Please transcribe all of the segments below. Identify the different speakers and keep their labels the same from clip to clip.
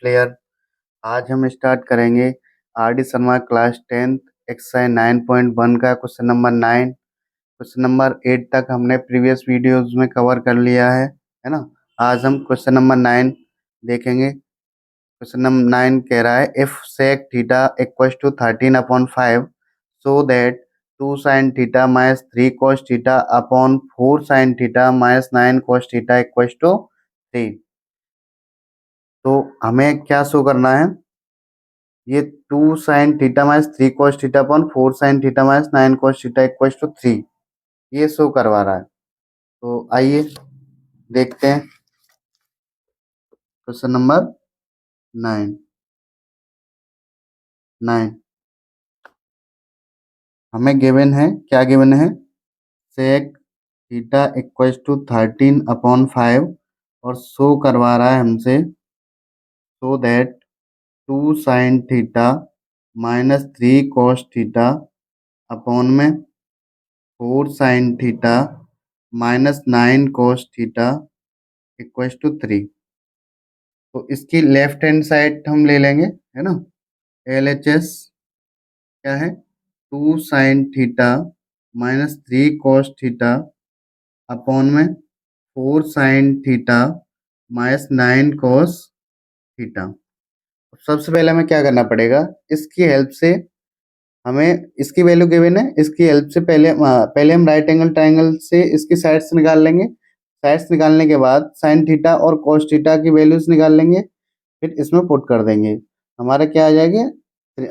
Speaker 1: Player. आज हम start करेंगे R D Sharma class 10th exercise 9.1 का क्वेश्चन नंबर 9। क्वेश्चन नंबर 8 तक हमने प्रीवियस वीडियोस में कवर कर लिया है ना। आज हम क्वेश्चन नंबर 9 देखेंगे। क्वेश्चन नंबर 9 कह रहा है if sec theta equals to 13/5 so that 2 sin theta minus 3 cos theta upon 4 sin theta minus 9 cos theta equals to 3। तो हमें क्या शो करना है, ये 2 sin theta minus 3 cos theta upon 4 sin theta minus 9 cos theta equals to 3, ये show करवा रहा है। तो आइए देखते हैं क्वेश्चन नंबर 9। हमें गिवन है, क्या गिवन है, सेक थीटा इक्वल्स टू 13/5 और शो करवा रहा है हमसे so that 2 sin theta minus 3 cos theta upon में 4 sin theta minus 9 cos theta equals to 3। तो इसकी लेफ्ट हैंड साइड हम ले लेंगे, है ना। एल एच एस क्या है, 2 sin theta minus 3 cos theta upon में 4 sin theta minus 9 cos theta. सबसे पहले हमें क्या करना पड़ेगा, इसकी हेल्प से हमें इसकी वैल्यू गिवन है, इसकी हेल्प से पहले हम राइट एंगल ट्रायंगल से इसकी साइड्स निकाल लेंगे। साइड्स निकालने के बाद साइन थीटा और कॉस थीटा की वैल्यूज निकाल लेंगे, फिर इसमें पुट कर देंगे, हमारा क्या आ जाएगा,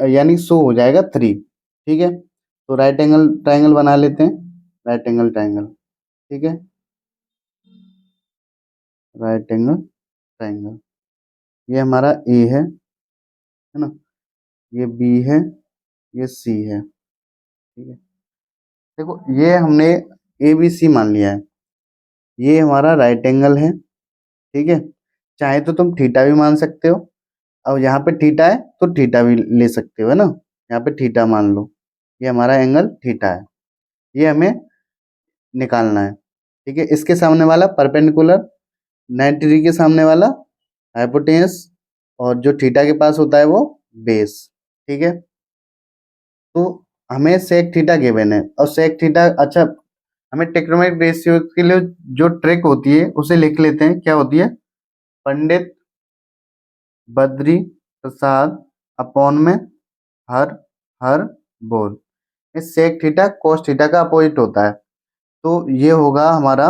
Speaker 1: यानी शो हो जाएगा 3। ठीक है, तो राइट एंगल ट्रायंगल बना लेते हैं। राइट एंगल ट्रायंगल, ठीक है, राइट एंगल ट्रायंगल, ये हमारा ए है ना, ये बी है, ये सी है। ठीक है, देखो ये हमने ए बी सी मान लिया है, ये हमारा राइट एंगल है। ठीक है, चाहे तो तुम थीटा भी मान सकते हो, अब यहाँ पे थीटा है तो थीटा भी ले सकते हो, है ना। यहाँ पे थीटा मान लो, ये हमारा एंगल थीटा है, ये हमें निकालना है। ठीक है, इसके सामने वाला परपेंडिकुलर, 90 डिग्री के सामने वाला हाइपोटेनस, और जो थीटा के पास होता है वो बेस। ठीक है, तो हमें सेक थीटा गिवन है, और सेक थीटा, अच्छा हमें ट्रिग्नोमेट्रिक रेशियो के लिए जो ट्रिक होती है उसे लिख लेते हैं, क्या होती है, पंडित बद्री प्रसाद अपॉन में हर हर बोल। इस सेक थीटा कोस थीटा का अपोजिट होता है, तो ये होगा हमारा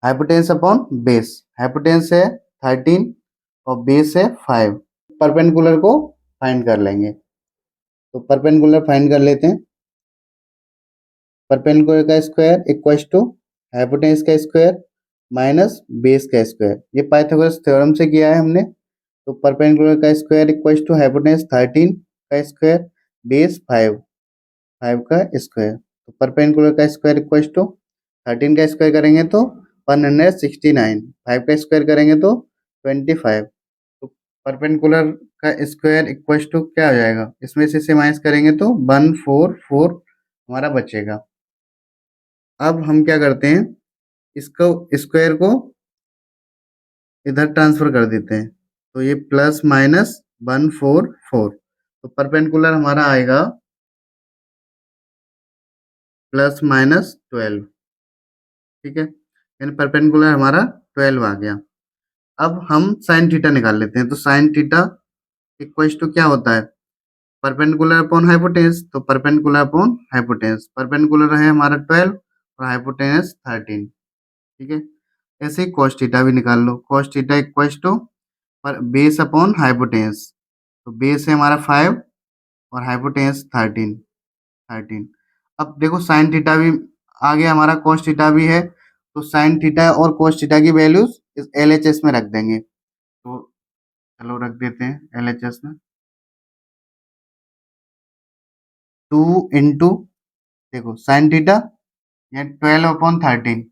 Speaker 1: हाइपोटेनस अपॉन बेस। हाइपोटेनस है 13 और बेस है 5। परपेंडिकुलर को फाइंड कर लेंगे, तो परपेंडिकुलर फाइंड कर लेते हैं। परपेंडिकुलर का स्क्वायर इक्वल्स टू हाइपोटेनस का स्क्वायर माइनस बेस का स्क्वायर, ये पाइथागोरस थ्योरम से किया है हमने। तो परपेंडिकुलर का स्क्वायर इक्वल्स टू हाइपोटेनस 13 का स्क्वायर बेस 5 का स्क्वायर। तो परपेंडिकुलर का स्क्वायर इक्वल्स टू 13 का स्क्वायर करेंगे तो 169, 5 का स्क्वायर करेंगे तो 25। तो परपेंडिकुलर का स्क्वायर इक्वल्स टू क्या हो जाएगा, इसमें से माइनस करेंगे तो 144 हमारा बचेगा। अब हम क्या करते हैं, इसको स्क्वायर को इधर ट्रांसफर कर देते हैं, तो ये प्लस माइनस 144, तो परपेंडिकुलर हमारा आएगा प्लस माइनस 12। ठीक है, यानी परपेंडिकुलर हमारा 12 आ गया। अब हम साइन थीटा निकाल लेते हैं, तो साइन थीटा इक्वल्स टू क्या होता है, परपेंडिकुलर अपॉन हाइपोटेनस, तो परपेंडिकुलर अपॉन हाइपोटेनस, परपेंडिकुलर है हमारा 12 और हाइपोटेनस 13। ठीक है, ऐसे ही cos थीटा भी निकाल लो, cos थीटा इक्वल्स टू पर बेस अपॉन हाइपोटेनस, तो बेस है हमारा 5 और हाइपोटेनस 13। अब देखो साइन थीटा भी आ गया हमारा, cos थीटा भी है, तो साइन थीटा और cos थीटा की वैल्यूज इस LHS में रख देंगे। तो चलो रख देते हैं LHS में, 2 इंटू, देखो साइन थीटा ये 12/13,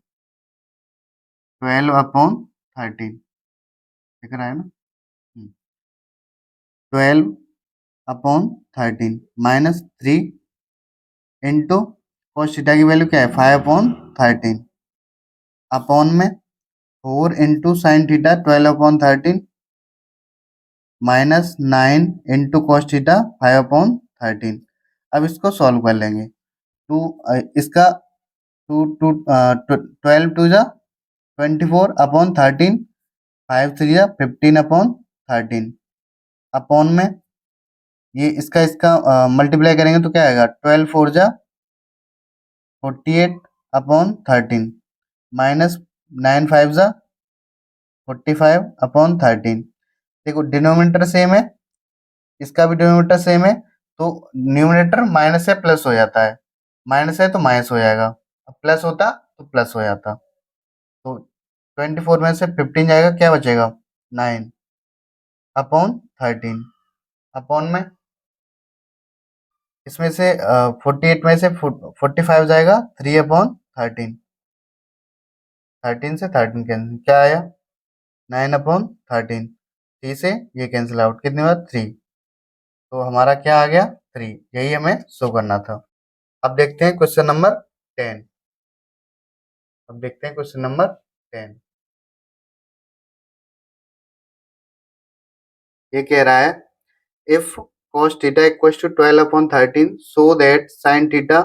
Speaker 1: 12/13 दिख रहा है ना, 12/13 माइनस 3 इंटू cos थीटा की वैल्यू क्या है, 5/13 अपॉन में 4 into sine theta 12/13 -9 into cos theta 5/13। अब इसको सॉल्व कर लेंगे। टू इसका टू टू 12 2 जा 24/13, 5 3 जा 15/13 अपॉन में ये इसका मल्टीप्लाई करेंगे तो क्या आएगा, 12 4 जा 48/13 -9 5 जा 45/13। देखो डिनोमिनेटर सेम है, इसका भी डिनोमिनेटर सेम है, तो न्यूमरेटर माइनस से प्लस हो जाता है, माइनस है तो माइनस हो जाएगा, अब प्लस होता तो प्लस हो जाता। तो 24 में से 15 जाएगा, क्या बचेगा 9/13 अपॉन में इसमें से 48 में से 45 जाएगा, 3/13। 13 से 13 कैंसिल, क्या आया 9/13। 3 से ये कैंसिल आउट, कितने बार 3, तो हमारा क्या आ गया 3, यही हमें शो करना था। अब देखते हैं क्वेश्चन नंबर 10। अब देखते हैं क्वेश्चन नंबर 10। ये कह रहा है if cos theta equals to 12/13 so that sin theta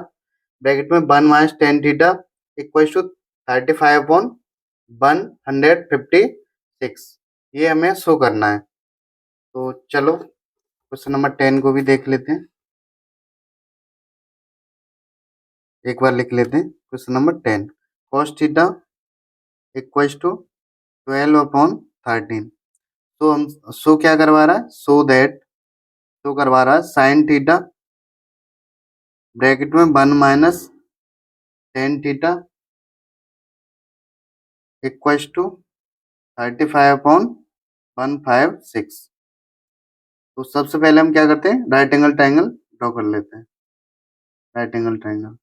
Speaker 1: bracket में 1 minus tan theta equals to 35/156। ये हमें शो करना है। तो चलो क्वेश्चन नंबर 10 को भी देख लेते हैं, एक बार लिख लेते हैं। Question number 10, cos theta equals to 12/13। तो हम शो क्या करवा रहा है, शो करवा रहा है साइन थीटा ब्रैकेट में 1 minus tan theta equals to 35/156। तो सबसे पहले हम क्या करते हैं, राइट एंगल ट्रायंगल ड्रॉ कर लेते हैं। राइट एंगल ट्रायंगल,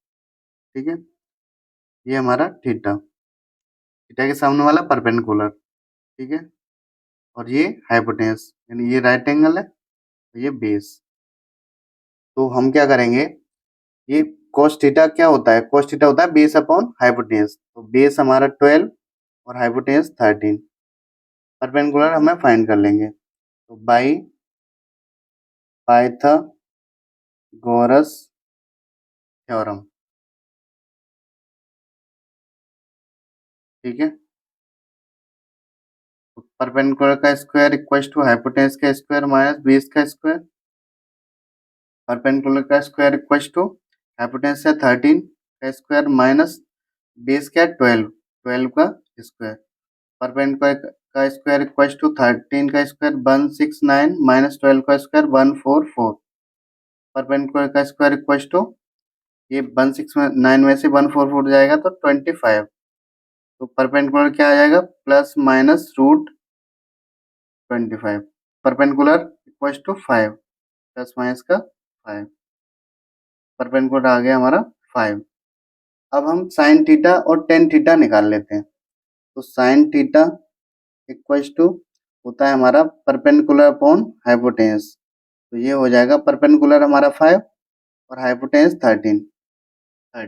Speaker 1: ठीक है, ये हमारा थीटा, थीटा के सामने वाला परपेंडिकुलर, ठीक है, और ये हाइपोटेन्यूस, यानी ये राइट एंगल है और ये बेस। तो हम क्या करेंगे, ये cos थीटा क्या होता है, cos थीटा होता है बेस अपॉन हाइपोटेन्यूस। तो बेस हमारा 12 और हाइपोटेन्यूस 13, परपेंडिकुलर हमें फाइंड कर लेंगे। तो बाई पाइथागोरस थ्योरम, ठीक है, परपेंडिकुलर का स्क्वायर इक्वल्स टू हाइपोटेन्यूस का स्क्वायर माइनस बेस का स्क्वायर, परपेंडिकुलर का स्क्वायर इक्वल्स टू हाइपोटेन्यूस है 13 का स्क्वायर माइनस बेस क्या 12, 12 का स्क्वायर, परपेंडिकुलर का स्क्वायर इक्वल्स टू 13 का स्क्वायर 169 माइनस 12 का स्क्वायर 144, परपेंडिकुलर का स्क्वायर इक्वल्स टू ये 169 में से 144 जाएगा तो 25, तो परपेंडिकुलर क्या आ जाएगा plus minus root 25, perpendicular equals to 5 plus minus का 5, परपेंडिकुलर आ गया हमारा 5। अब हम साइन थीटा और टेन थीटा निकाल लेते हैं। तो साइन थीटा इक्वल्स टू होता है हमारा परपेंडिकुलर अपॉन हाइपोटेन्यूस, तो ये हो जाएगा परपेंडिकुलर हमारा 5 और हाइपोटेन्यूस 13 और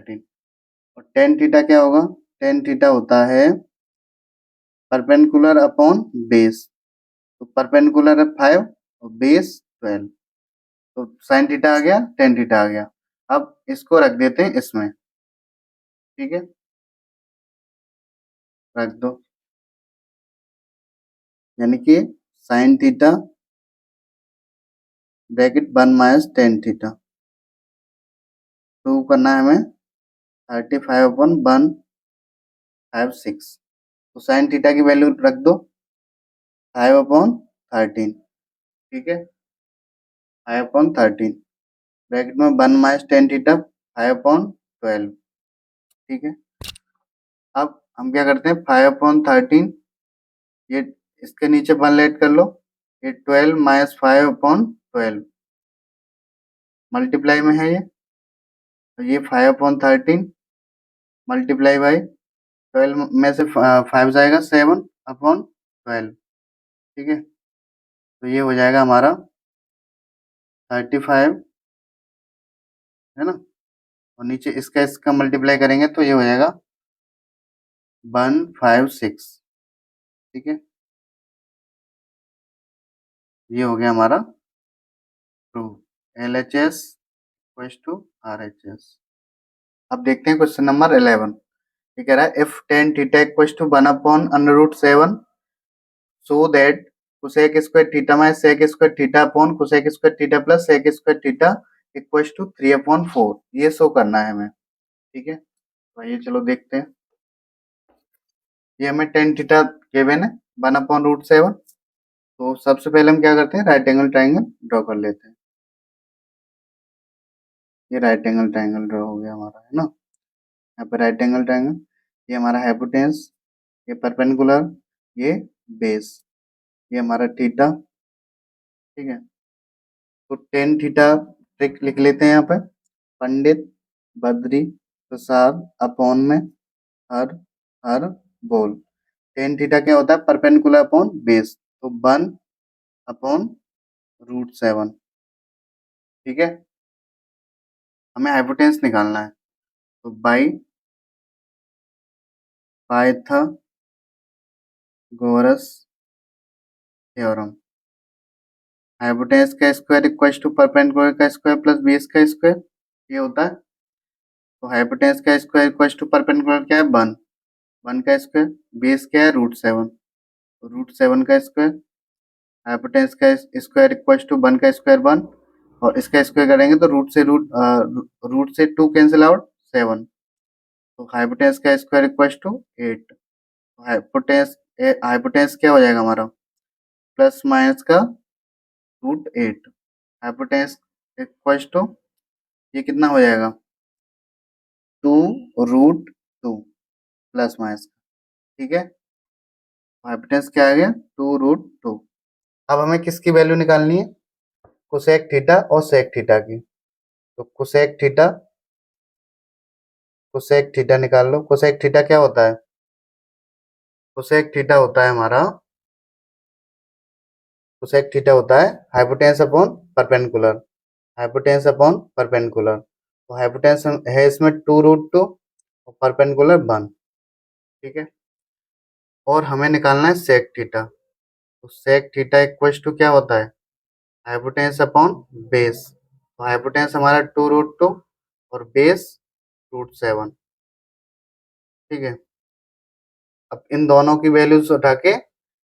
Speaker 1: टेन थीटा क्या होगा, टेन थीटा होता है परपेंडिकुलर अपॉन बेस, तो परपेंडिकुलर है 5 और बेस 12, तो साइन थीटा आ गया, टेन थीटा आ गया। अब इसको रख देते हैं इसमें, ठीक है, रख दो, यानी कि sine theta bracket 1 minus tan theta, prove करना है हमें 35/156। तो साइन थीटा की वैल्यू रख दो 5/13, ठीक है, 5/13 ब्रैकेट में 1 माइनस टेन थीटा 5/12, ठीक है। अब हम क्या करते हैं 5/13, ये इसके नीचे 1 लेट कर लो, ये 12 माइनस 5/12 मल्टीप्लाई में है ये, तो ये 5/13 मल्टीप्लाई बाई 12 में से 5 जाएगा 7/12, ठीक है, तो ये हो जाएगा हमारा 35, है ना, और नीचे इसका मल्टीप्लाई करेंगे तो ये हो जाएगा 156, ठीक है, ये हो गया हमारा true. LHS equals to RHS। अब देखते हैं क्वेश्चन नंबर 11। ये कह रहा है if tan theta equals to 1/√7 so that cosec square theta minus sec square theta upon cosec square theta plus sec square theta equals to 3/4। ये show करना है हमें। ठीक है, तो ये चलो देखते हैं। ये हमें टेन थीटा गिवन है 1/√7। तो सबसे पहले हम क्या करते हैं, राइट एंगल ट्राइंगल ड्रॉ कर लेते हैं। ये राइट एंगल ट्राइंगल ड्रॉ हो गया हमारा, है ना। यहाँ पे राइट एंगल ट्राइंगल, ये हमारा हाइपोटेन्स, ये परपेंडिकुलर, ये बेस, ये हमारा थीटा। ठीक है, तो टेन थीटा ट्रिक लिख लेते हैं यहाँ पे। पंडित बद्री प्रसाद अपॉन में हर हर बोल। टेन थीटा क्या होता है, परपेंडिकुलर अपॉन बेस, तो 1/√7। ठीक है, हमें हाइपोटेन्स निकालना है, तो बाई पाइथागोरस थ्योरम। हाइपोटेन्स का स्क्वायर इक्वल्स टू परपेंडिकुलर का स्क्वायर प्लस बेस का स्क्वायर, ये होता है। तो हाइपोटेन्स का स्क्वायर इक्वल्स टू परपेंडिकुलर क्या है, 1, 1 का स्क्वायर, बेस क्या है √7, तो √7 का स्क्वायर। हाइपोटेन्स का स्क्वायर इक्वल्स टू 1 का स्क्वायर 1, और इसका स्क्वायर करेंगे तो रूट से 2 कैंसिल आउट 7, तो हाइपोटेन्स का स्क्वायर इक्वल्स टू 8। हाइपोटेन्स हाइपोटेन्स क्या हो जाएगा हमारा, प्लस माइनस का √8। हाइपोटेन्स इक्वल्स टू, ये कितना हो जाएगा, 2√2 प्लस माइनस। ठीक है, हाइपोटेन्स क्या आ गया, 2√2। अब हमें किसकी वैल्यू निकालनी है, कोसेक थीटा और सेक थीटा की। तो कोसेक थीटा निकाल लो। कोसेक थीटा क्या होता है, कोसेक थीटा होता है हमारा, कोसेक थीटा होता है हाइपोटेन्स अपॉन परपेंडिकुलर, हाइपोटेन्स अपॉन परपेंडिकुलर। तो हाइपोटेन्स है इसमें 2√2 और परपेंडिकुलर 1। ठीक है, और हमें निकालना है सेक थीटा। तो सेक थीटा इक्वल्स टू क्या होता है, हाइपोटेन्स अपॉन बेस। तो हाइपोटेन्स हमारा 2√2 और बेस √7। ठीक है, अब इन दोनों की वैल्यूज उठा के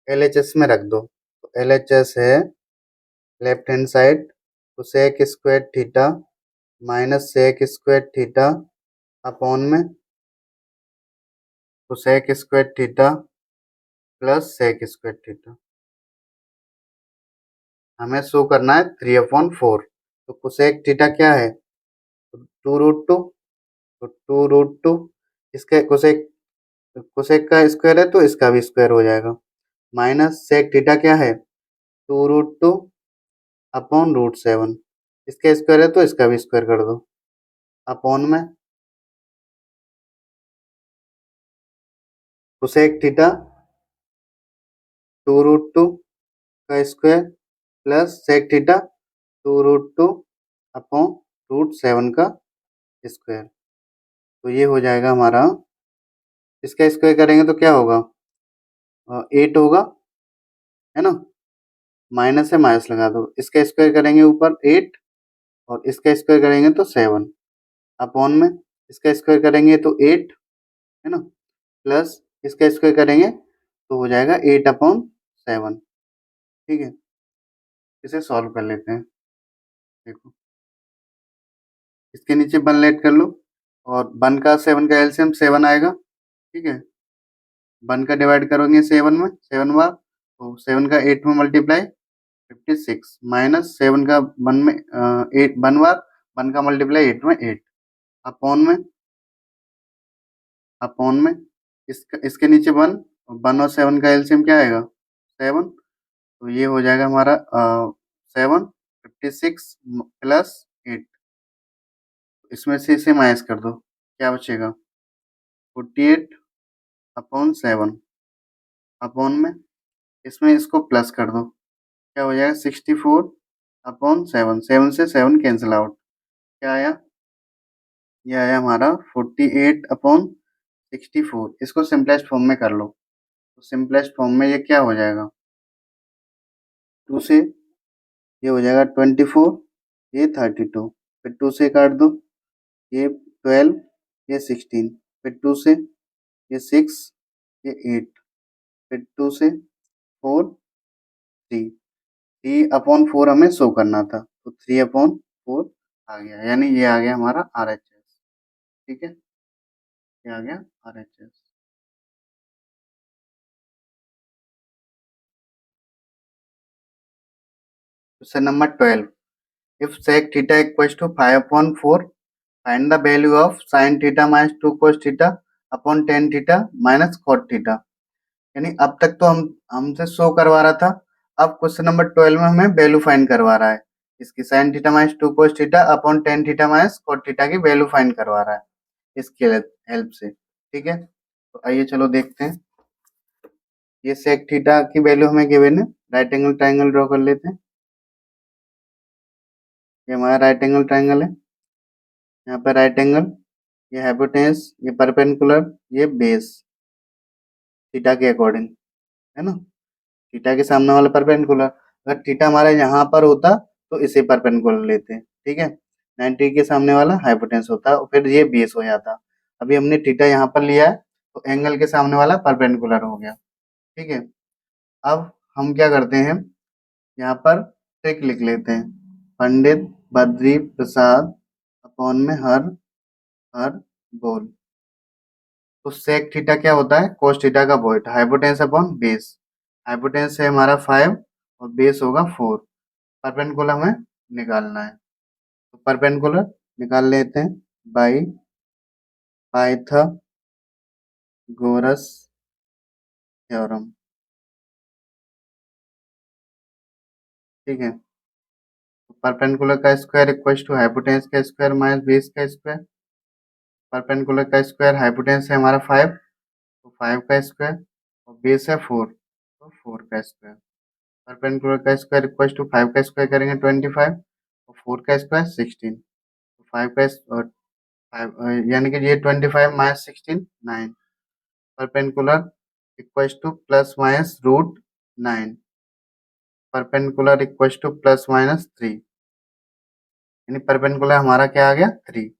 Speaker 1: LHS में रख दो। तो LHS है left hand side cosec square theta minus sec square theta upon में cosec square theta plus sec square theta. हमें शो करना है 3/4। तो कोसेक थीटा क्या है, 2√2, तो 2√2, इसका कोसेक, कोसेक का स्क्वायर है तो इसका भी स्क्वायर हो जाएगा, माइनस सेक थीटा क्या है, 2√2 अपॉन √7, इसका स्क्वायर है तो इसका भी स्क्वायर कर दो, अपॉन में कोसेक थीटा 2√2 का square plus sec theta 2√2 upon √7 का स्क्वायर। तो ये हो जाएगा हमारा, इसका स्क्वायर करेंगे तो क्या होगा, 8 होगा, है ना। माइनस है, माइनस लगा दो, इसका स्क्वायर करेंगे ऊपर 8 और इसका स्क्वायर करेंगे तो 7, अपॉन में इसका स्क्वायर करेंगे तो 8, है ना, प्लस इसका स्क्वायर करेंगे तो हो जाएगा 8/7। ठीक है, इसे सॉल्व कर लेते हैं। देखो, इसके नीचे 1 लेट कर लो, और 1 का 7 का एलसीएम 7 आएगा। ठीक है, 1 का डिवाइड करोगे 7 में, 7 बार, तो 7 का 8 में मल्टीप्लाई 56, माइनस 7 का 1 में 8 1 बार, 1 का मल्टीप्लाई 8 में 8, अपॉन में इसके नीचे 1, 1 और 7 का एलसीएम क्या आएगा, 7। तो ये हो जाएगा हमारा 7, 56 प्लस 8, इसमें से इसे माइनस कर दो, क्या बचेगा, 48/7, अपॉन में इसमें इसको प्लस कर दो, क्या हो जाएगा, 64/7, 7 से 7 कैंसिल आउट, क्या आया, ये आया हमारा 48/64। इसको सिंपलेस्ट फॉर्म में कर लो, तो सिंपलेस्ट फॉर्म में ये क्या हो जाएगा, 2 से ये हो जाएगा 24, ये 32, फिर 2 से काट दो, ये 12, ये 16, फिर 2 से ये 6, ये 8, फिर 2 से 4, 3, 3/4 हमें शो करना था, तो 3/4 आ गया, यानी ये आ गया हमारा RHS। ठीक है, ये आ गया RHS। Question number 12, if sec theta equals to 5/4, find the value of sin theta minus 2 cos theta upon tan theta minus cot theta। यानी अब तक तो हम हमसे शो करवा रहा था, अब क्वेश्चन नंबर 12 में हमें वैल्यू फाइंड करवा रहा है, इसकी sin theta minus 2 cos theta upon tan theta minus cot theta की वैल्यू फाइंड करवा रहा है इसकी हेल्प से। ठीक है, तो आइए चलो देखते हैं। ये sec थीटा की वैल्यू हमें गिवन है, राइट एंगल ट्राइंगल ड्रॉ कर लेते हैं। ये हमारा राइट एंगल ट्राइंगल है, यहाँ पे राइट एंगल, ये हाइपोटेन्यूस, ये परपेंडिकुलर, ये बेस थीटा के अकॉर्डिंग, है ना। थीटा के सामने वाला परपेंडिकुलर, अगर थीटा हमारा यहाँ पर होता तो इसे परपेंडिकुलर लेते हैं। ठीक है, 90 के सामने वाला हाइपोटेन्यूस होता और फिर ये बेस हो जाता। अभी हमने थीटा यहाँ पर लिया है तो एंगल के सामने वाला परपेंडिकुलर हो गया। ठीक है, अब हम क्या करते हैं, यहाँ पर ट्रिक लिख लेते हैं, पंडित बद्री प्रसाद अपॉन में हर हर बोल। तो सेक थीटा क्या होता है, कोस थीटा का vote, hypotenuse upon base. Hypotenuse है हमारा 5 और बेस होगा 4। परपेंडिकुलर हमें निकालना है, तो परपेंडिकुलर निकाल लेते हैं बाई पाइथागोरस थ्योरम। ठीक है, तो परपेंडिकुलर का स्क्वायर इक्वल टू हाइपोटेन्यूस का स्क्वायर माइनस बेस का स्क्वायर। परपेंडिकुलर का स्क्वायर, हाइपोटेन्यूस है हमारा 5, तो 5 का स्क्वायर, और बेस है 4, तो 4 का स्क्वायर। परपेंडिकुलर का स्क्वायर इक्वल टू 5 का स्क्वायर करेंगे 25, और 4 का स्क्वायर 16, तो 5 का और 5 यानी कि ये 25 माइनस 16 9। Perpendicular equal to plus minus root 9, perpendicular equal to plus minus 3, यानी परपेंडिकुलर हमारा क्या आ गया 3।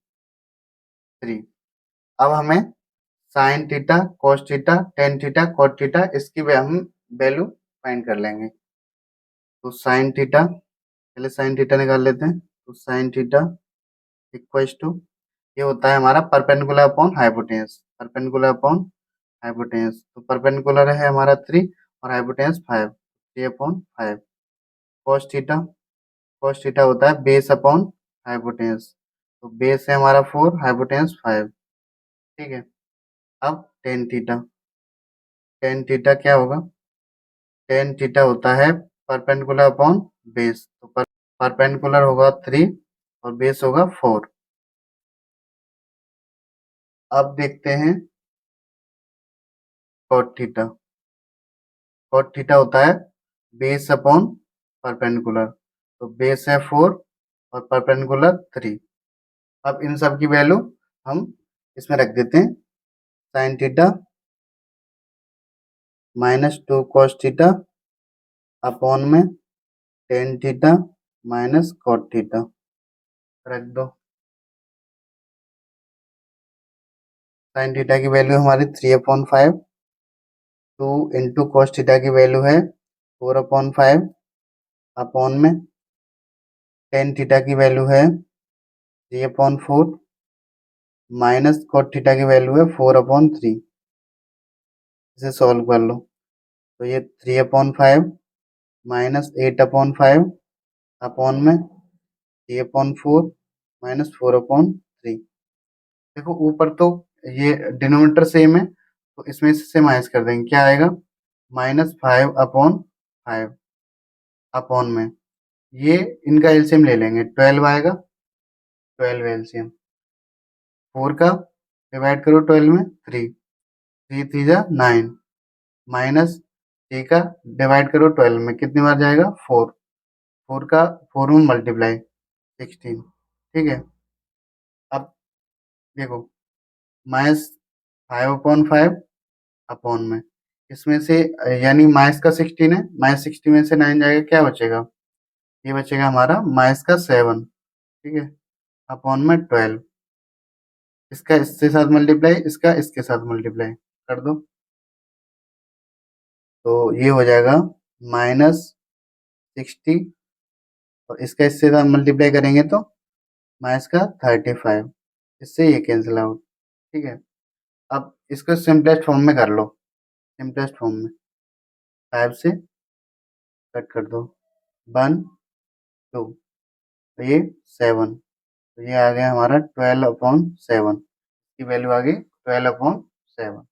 Speaker 1: अब हमें sine theta cos theta tan theta cot theta इसकी हम वैल्यू फाइंड कर लेंगे। तो साइन थीटा, पहले साइन थीटा निकाल लेते हैं, तो साइन थीटा इक्वल टू, ये होता है हमारा perpendicular upon hypotenuse, perpendicular upon hypotenuse, तो परपेंडिकुलर है हमारा 3 और हाइपोटेन्यूस 5, 3/5। कॉस थीटा होता है बेस अपॉन हाइपोटेन्यूस, तो बेस है हमारा 4, हाइपोटेन्यूस 5। ठीक है, अब टेन थीटा, टेन थीटा क्या होगा, टेन थीटा होता है परपेंडिकुलर अपॉन बेस, तो परपेंडिकुलर होगा 3 और बेस होगा 4। अब देखते हैं कॉट थीटा, कॉट थीटा होता है बेस अपॉन परपेंडिकुलर, तो बेस है 4 और परपेंडिकुलर 3। अब इन सब की वैल्यू हम इसमें रख देते हैं, sine theta -2 cos theta upon में tan theta minus cot theta रख दो। साइन थीटा की वैल्यू हमारी 3/5, 2 इंटू कॉस थीटा की वैल्यू है 4/5 अपॉन में टेन थीटा की वैल्यू है 3/4 माइनस कॉट थीटा की वैल्यू है 4/3। इसे सॉल्व कर लो, तो ये 3/5 माइनस 8/5 अपॉन में 3/4 माइनस 4/3। देखो ऊपर तो ये डिनोमिनेटर सेम है, तो इसमें से माइनस कर देंगे, क्या आएगा -5/5 अपॉन में, ये इनका एलसीएम ले लेंगे, 12 आएगा, 12 एलसीएम, 4 का डिवाइड करो 12 में 3, 3 3 जा 9, माइनस 3 का डिवाइड करो 12 में, कितनी बार जाएगा 4, 4 का 4 में मल्टीप्लाई 16। ठीक है, अब देखो -5/5 अपॉन में, इसमें से यानी माइनस का 16 है, -16 में से 9 जाएगा, क्या बचेगा ये बचेगा हमारा माइनस का 7, ठीक है, अपॉन में 12। इसका इसके साथ मल्टीप्लाई, इसका इसके साथ मल्टीप्लाई कर दो, तो ये हो जाएगा -60, और इसका इससे साथ मल्टीप्लाई करेंगे तो माइनस का 35। इससे ये कैंसिल आउट, ठीक है। अब इसको सिंपलेस्ट फॉर्म में कर लो, सिंपलेस्ट फॉर्म में 5 से कट कर दो, 1 2, तो ये 7, तो ये आ गया हमारा 12/7 की वैल्यू आ गई 12/7।